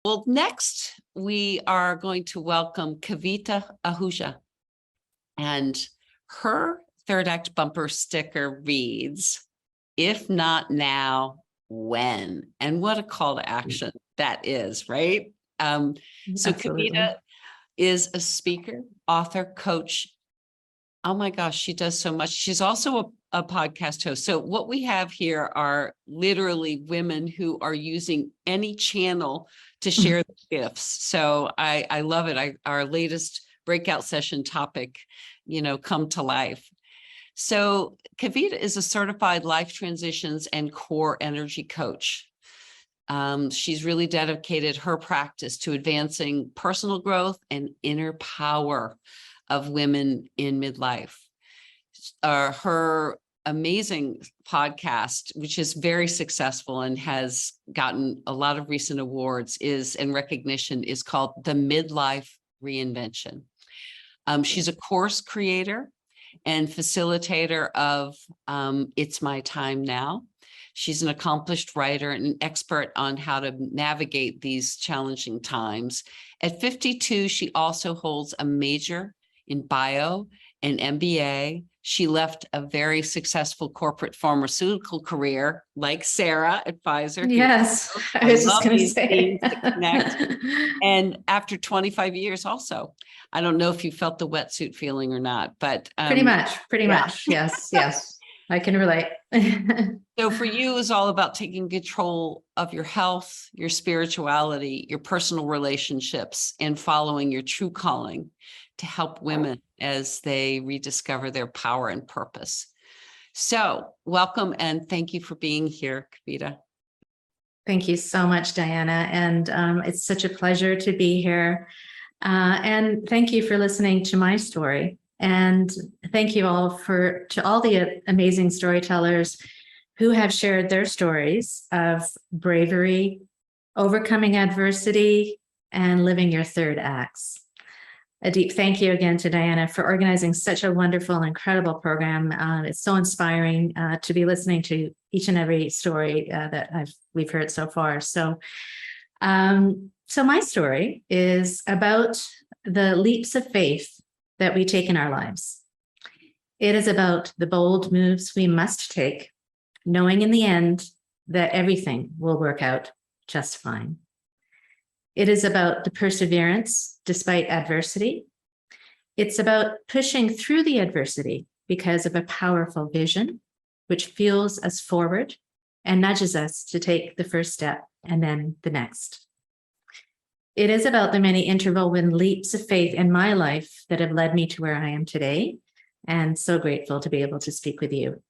Well, next we are going to welcome KavitaAhuja, and her third act bumper sticker reads, "If not now, when?" And what a call to action that is, right? So Absolutely. Kavita is a speaker, author, coach. Oh my gosh, she does so much. She's also a podcast host. So what we have here are literally women who are using any channel to share their gifts. So I love it. Our latest breakout session topic, come to life. So Kavita is a certified life transitions and core energy coach. She's really dedicated her practice to advancing personal growth and inner power of women in midlife. Her amazing podcast, which is very successful and has gotten a lot of recent awards and recognition, is called The Midlife Reinvention. She's a course creator and facilitator of It's My Time Now. She's an accomplished writer and an expert on how to navigate these challenging times. At 52, she also holds a major in bio and MBA. She left a very successful corporate pharmaceutical career like Sarah at Pfizer. Yes, I was just going to say. And after 25 years also, I don't know if you felt the wetsuit feeling or not, but pretty much. Yes, I can relate. So for you, it's all about taking control of your health, your spirituality, your personal relationships, and following your true calling to help women as they rediscover their power and purpose. So welcome and thank you for being here, Kavita. Thank you so much, Diana. And it's such a pleasure to be here. And thank you for listening to my story. And thank you all to all the amazing storytellers who have shared their stories of bravery, overcoming adversity, and living your third acts. A deep thank you again to Diana for organizing such a wonderful, incredible program. It's so inspiring to be listening to each and every story that we've heard so far. So my story is about the leaps of faith that we take in our lives. It is about the bold moves we must take, knowing in the end that everything will work out just fine. It is about the perseverance despite adversity. It's about pushing through the adversity because of a powerful vision, which fuels us forward and nudges us to take the first step and then the next. It is about the many interwoven leaps of faith in my life that have led me to where I am today, and so grateful to be able to speak with you.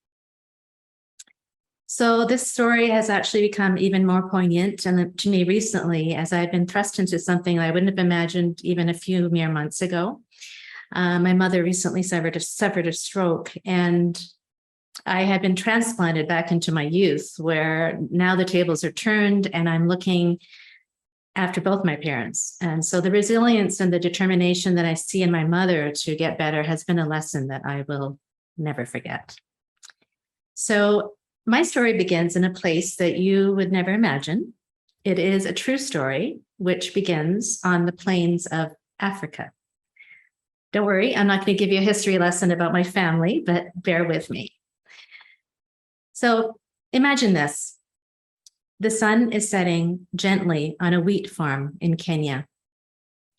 So this story has actually become even more poignant to me recently as I've been thrust into something I wouldn't have imagined even a few mere months ago. My mother recently suffered a stroke, and I had been transplanted back into my youth, where now the tables are turned and I'm looking after both my parents. And so the resilience and the determination that I see in my mother to get better has been a lesson that I will never forget. So my story begins in a place that you would never imagine. It is a true story, which begins on the plains of Africa. Don't worry, I'm not going to give you a history lesson about my family, but bear with me. So imagine this. The sun is setting gently on a wheat farm in Kenya,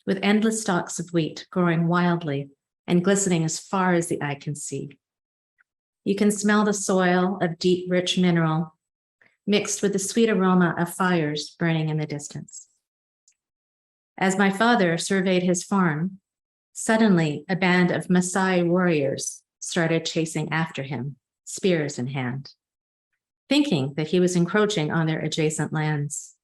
with endless stalks of wheat growing wildly and glistening as far as the eye can see. You can smell the soil of deep, rich mineral mixed with the sweet aroma of fires burning in the distance. As my father surveyed his farm, suddenly a band of Maasai warriors started chasing after him, spears in hand, thinking that he was encroaching on their adjacent lands.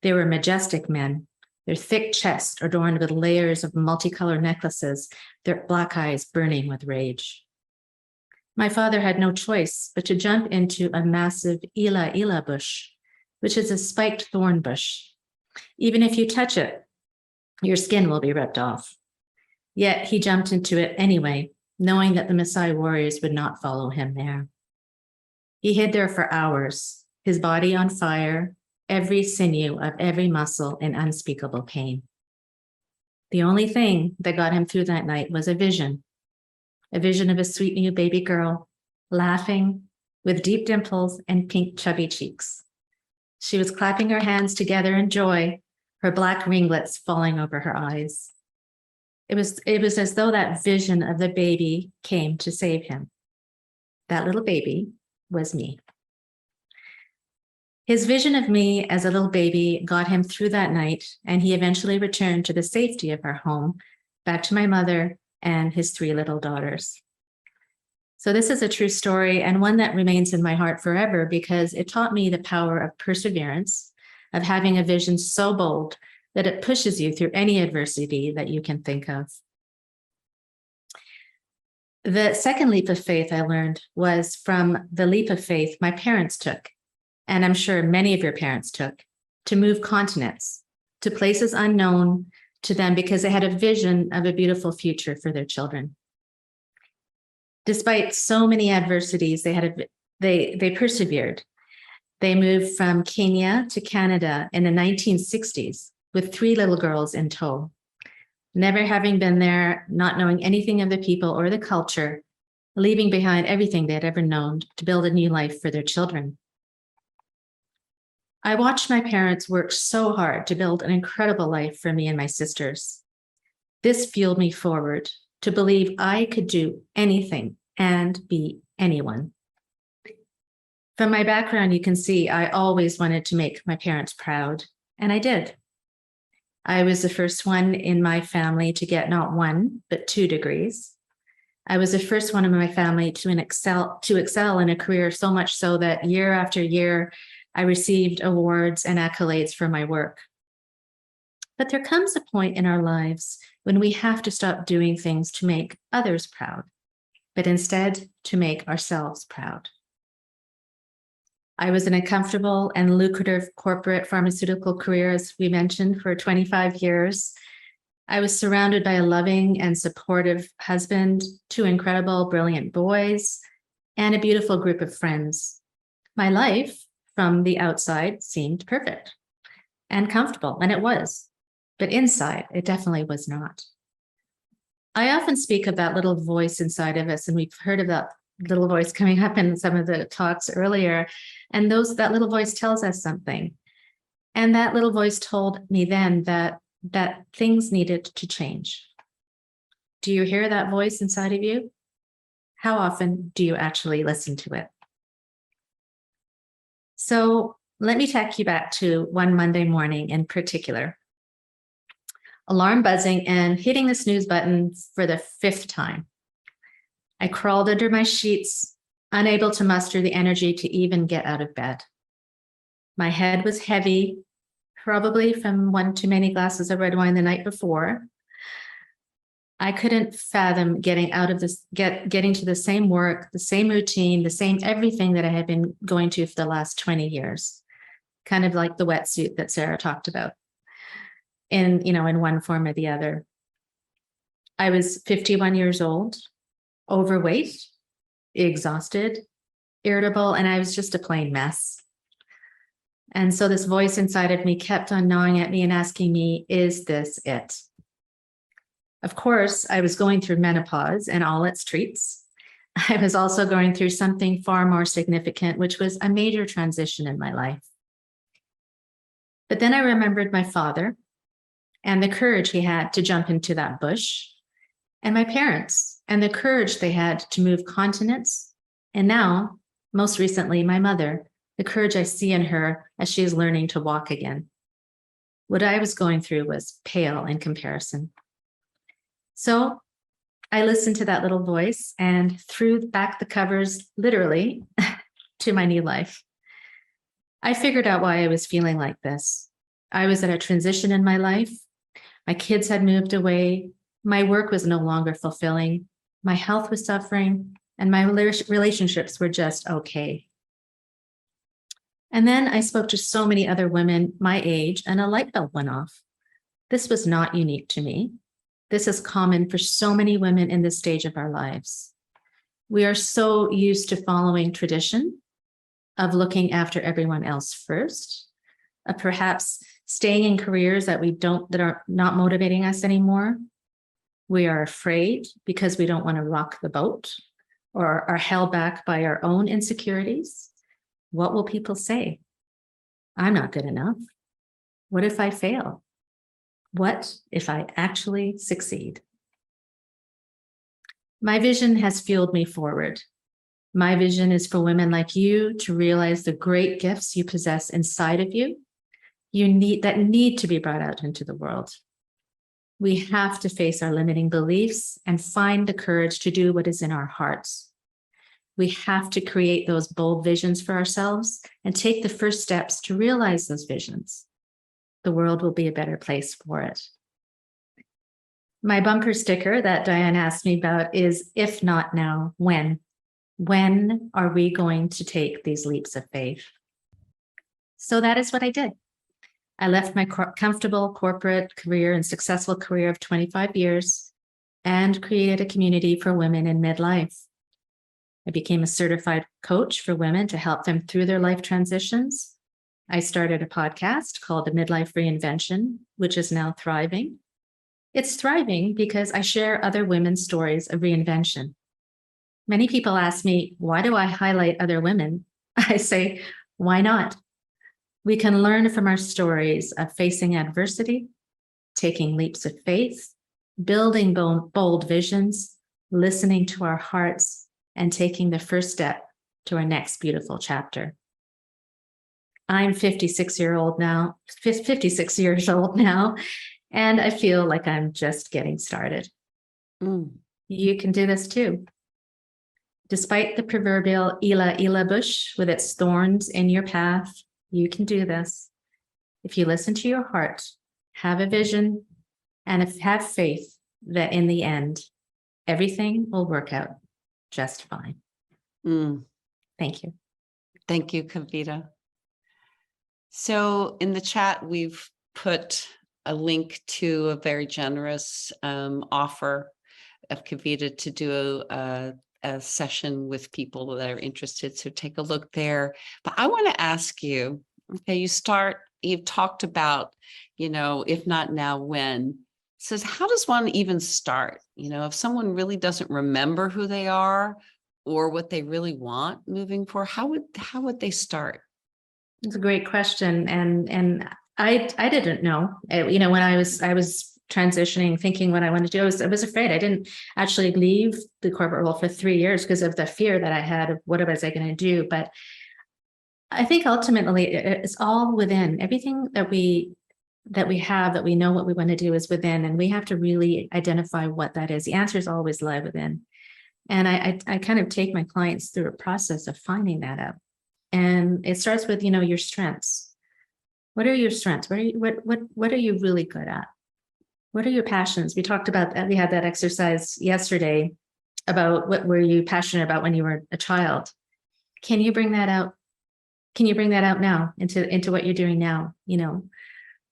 They were majestic men, their thick chests adorned with layers of multicolored necklaces, their black eyes burning with rage. My father had no choice but to jump into a massive ila bush, which is a spiked thorn bush. Even if you touch it, your skin will be ripped off. Yet he jumped into it anyway, knowing that the Maasai warriors would not follow him there. He hid there for hours, his body on fire, every sinew of every muscle in unspeakable pain. The only thing that got him through that night was a vision of a sweet new baby girl, laughing with deep dimples and pink chubby cheeks. She was clapping her hands together in joy, her black ringlets falling over her eyes. It was as though that vision of the baby came to save him. That little baby was me. His vision of me as a little baby got him through that night, and he eventually returned to the safety of our home, back to my mother and his 3 little daughters. So this is a true story, and one that remains in my heart forever, because it taught me the power of perseverance, of having a vision so bold that it pushes you through any adversity that you can think of. The second leap of faith I learned was from the leap of faith my parents took, and I'm sure many of your parents took, to move continents, to places unknown to them, because they had a vision of a beautiful future for their children. Despite so many adversities, they persevered. They moved from Kenya to Canada in the 1960s with 3 little girls in tow. Never having been there, not knowing anything of the people or the culture, leaving behind everything they had ever known to build a new life for their children. I watched my parents work so hard to build an incredible life for me and my sisters. This fueled me forward to believe I could do anything and be anyone. From my background, you can see I always wanted to make my parents proud, and I did. I was the first one in my family to get not 1, but 2 degrees. I was the first one in my family to excel in a career, so much so that year after year, I received awards and accolades for my work. But there comes a point in our lives when we have to stop doing things to make others proud, but instead to make ourselves proud. I was in a comfortable and lucrative corporate pharmaceutical career, as we mentioned, for 25 years. I was surrounded by a loving and supportive husband, 2 incredible, brilliant boys, and a beautiful group of friends. My life from the outside seemed perfect and comfortable, and it was, but inside, it definitely was not. I often speak of that little voice inside of us, and we've heard of that little voice coming up in some of the talks earlier, and that little voice tells us something. And that little voice told me then that things needed to change. Do you hear that voice inside of you? How often do you actually listen to it? So let me take you back to one Monday morning in particular. Alarm buzzing and hitting the snooze button for the 5th time. I crawled under my sheets, unable to muster the energy to even get out of bed. My head was heavy, probably from 1 too many glasses of red wine the night before. I couldn't fathom getting to the same work, the same routine, the same everything that I had been going to for the last 20 years. Kind of like the wetsuit that Sarah talked about in one form or the other. I was 51 years old, overweight, exhausted, irritable, and I was just a plain mess. And so this voice inside of me kept on gnawing at me and asking me, is this it? Of course, I was going through menopause and all its treats. I was also going through something far more significant, which was a major transition in my life. But then I remembered my father and the courage he had to jump into that bush, and my parents and the courage they had to move continents. And now, most recently, my mother, the courage I see in her as she is learning to walk again. What I was going through was pale in comparison. So I listened to that little voice and threw back the covers, literally, to my new life. I figured out why I was feeling like this. I was at a transition in my life. My kids had moved away. My work was no longer fulfilling. My health was suffering, and my relationships were just okay. And then I spoke to so many other women my age, and a light bulb went off. This was not unique to me. This is common for so many women in this stage of our lives. We are so used to following tradition, of looking after everyone else first, of perhaps staying in careers that that are not motivating us anymore. We are afraid because we don't want to rock the boat or are held back by our own insecurities. What will people say? I'm not good enough. What if I fail? What if I actually succeed? My vision has fueled me forward. My vision is for women like you to realize the great gifts you possess inside of you, that need to be brought out into the world. We have to face our limiting beliefs and find the courage to do what is in our hearts. We have to create those bold visions for ourselves and take the first steps to realize those visions. The world will be a better place for it. My bumper sticker that Diane asked me about is, if not now, when? When are we going to take these leaps of faith? So that is what I did. I left my comfortable corporate career and successful career of 25 years and created a community for women in midlife. I became a certified coach for women to help them through their life transitions. I started a podcast called The Midlife Reinvention, which is now thriving. It's thriving because I share other women's stories of reinvention. Many people ask me, why do I highlight other women? I say, why not? We can learn from our stories of facing adversity, taking leaps of faith, building bold visions, listening to our hearts, and taking the first step to our next beautiful chapter. I'm 56 years old now, and I feel like I'm just getting started. You can do this too. Despite the proverbial ila bush with its thorns in your path, you can do this. If you listen to your heart, have a vision, and have faith that in the end, everything will work out just fine. Thank you. Thank you, Kavita. So in the chat, we've put a link to a very generous offer of Kavita to do a session with people that are interested. So take a look there. But I want to ask you, okay, you've talked about, if not now, when. So how does one even start? If someone really doesn't remember who they are or what they really want moving forward, how would they start? It's a great question. And I didn't know, when I was transitioning, thinking what I wanted to do, I was afraid. I didn't actually leave the corporate role for 3 years because of the fear that I had of what was I going to do. But I think ultimately it's all within. Everything that we have, that we know what we want to do is within, and we have to really identify what that is. The answers always lie within. And I kind of take my clients through a process of finding that out. And it starts with, your strengths. What are your strengths? What are you really good at? What are your passions? We talked about that. We had that exercise yesterday about what were you passionate about when you were a child. Can you bring that out? Can you bring that out now into what you're doing now?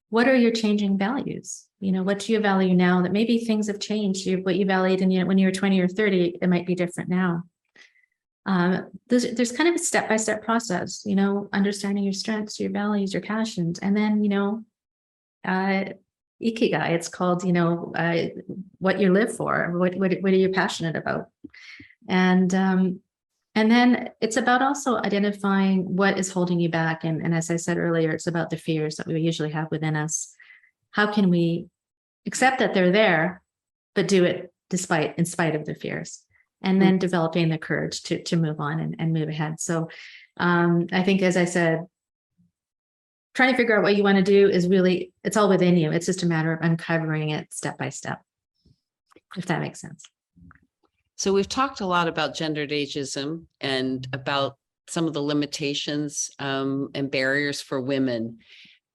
What are your changing values? What do you value now that maybe things have changed? What you valued when you were 20 or 30, it might be different now. There's kind of a step-by-step process, understanding your strengths, your values, your passions, and then, ikigai, it's called, what you live for, what are you passionate about? And then it's about also identifying what is holding you back. And as I said earlier, it's about the fears that we usually have within us. How can we accept that they're there, but do it in spite of the fears? And then developing the courage to move on and move ahead. So I think, as I said, trying to figure out what you want to do is really, it's all within you. It's just a matter of uncovering it step by step, if that makes sense. So we've talked a lot about gendered ageism and about some of the limitations and barriers for women.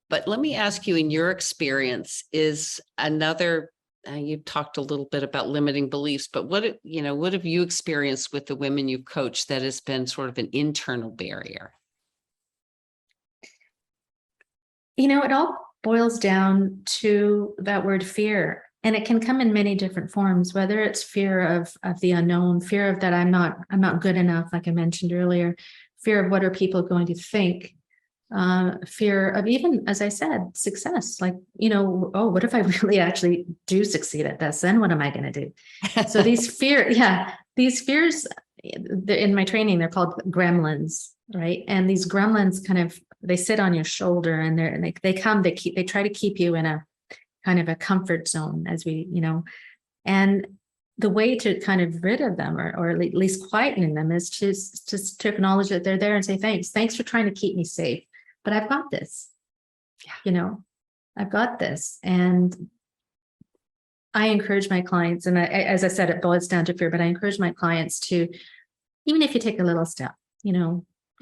But let me ask you, in your experience, is another, you talked a little bit about limiting beliefs, but what have you experienced with the women you've coached that has been sort of an internal barrier? It all boils down to that word fear. And it can come in many different forms, whether it's fear of the unknown, fear of that I'm not good enough, like I mentioned earlier, fear of what are people going to think, fear of even, as I said, success. Like, oh, what if I really actually do succeed at this? Then what am I going to do? So these fears in my training, they're called gremlins, right? And these gremlins they sit on your shoulder, and they try to keep you in a kind of a comfort zone, and the way to kind of rid of them, or at least quieten them, is just to acknowledge that they're there and say, thanks for trying to keep me safe, but I've got this. I've got this. And I encourage my clients, and as I said, it boils down to fear, but I encourage my clients to, even if you take a little step, you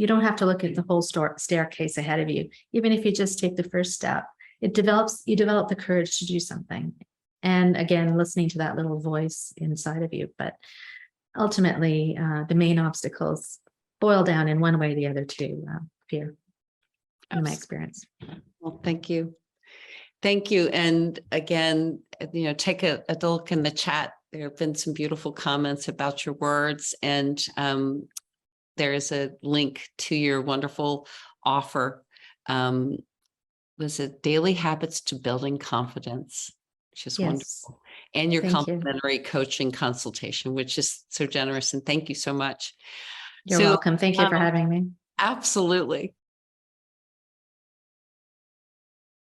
don't have to look at the whole staircase ahead of you. Even if you just take the first step, you develop the courage to do something. And again, listening to that little voice inside of you. But ultimately, the main obstacles boil down in one way or the other to fear, in my experience. Well, thank you. Thank you. And again, take a look in the chat. There have been some beautiful comments about your words, and there is a link to your wonderful offer. Was it Daily Habits to Building Confidence, which is wonderful. And your complimentary coaching consultation, which is so generous. And thank you so much. You're welcome. Thank you for having me. Absolutely.